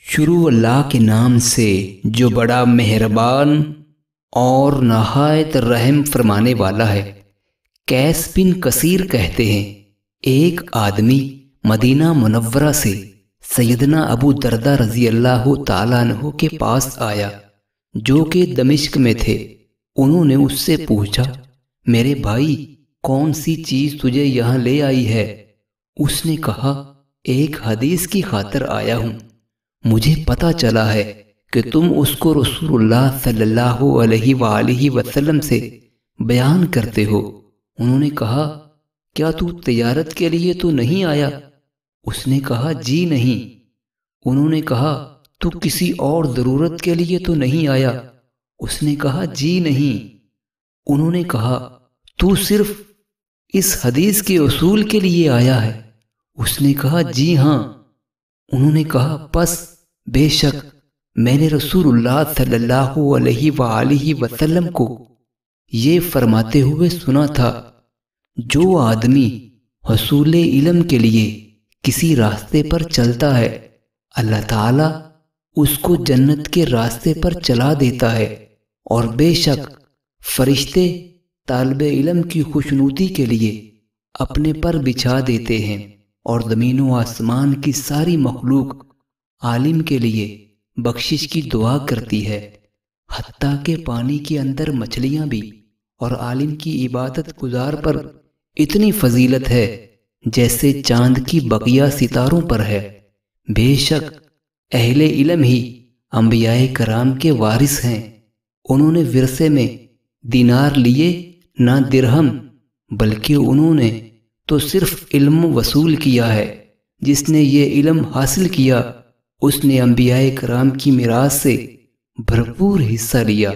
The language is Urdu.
شروع اللہ کے نام سے جو بڑا مہربان اور نہایت رحم فرمانے والا ہے۔ قیس بن کثیر کہتے ہیں، ایک آدمی مدینہ منورہ سے سیدنا ابو دردہ رضی اللہ تعالیٰ عنہ کے پاس آیا جو کہ دمشق میں تھے۔ انہوں نے اس سے پوچھا، میرے بھائی، کون سی چیز تجھے یہاں لے آئی ہے؟ اس نے کہا، ایک حدیث کی خاطر آیا ہوں۔ مجھے پتہ چلا ہے کہ تم اس کو رسول اللہ صلی اللہ علیہ وآلہ وسلم سے بیان کرتے ہو۔ انہوں نے کہا، کیا تو تجارت کے لیے تو نہیں آیا؟ اس نے کہا، جی نہیں۔ انہوں نے کہا، تو کسی اور ضرورت کے لیے تو نہیں آیا؟ اس نے کہا، جی نہیں۔ انہوں نے کہا، تو صرف اس حدیث کے اصول کے لیے آیا ہے؟ اس نے کہا، جی ہاں۔ انہوں نے کہا، پس بے شک میں نے رسول اللہ صلی اللہ علیہ وآلہ وسلم کو یہ فرماتے ہوئے سنا تھا، جو آدمی حصول علم کے لیے کسی راستے پر چلتا ہے، اللہ تعالیٰ اس کو جنت کے راستے پر چلا دیتا ہے، اور بے شک فرشتے طالب علم کی خوشنودی کے لیے اپنے پر بچھا دیتے ہیں، اور زمین و آسمان کی ساری مخلوق عالم کے لیے بخشش کی دعا کرتی ہے، حتیٰ کہ پانی کے اندر مچھلیاں بھی، اور عالم کی عبادت گزار پر اتنی فضیلت ہے جیسے چاند کی بقیہ ستاروں پر ہے۔ بے شک اہل علم ہی انبیاء کرام کے وارث ہیں۔ انہوں نے ورثے میں دینار لیے نہ درہم، بلکہ انہوں نے تو صرف علم وصول کیا ہے۔ جس نے یہ علم حاصل کیا، اس نے انبیاء کرام کی میراث سے بھرپور حصہ لیا۔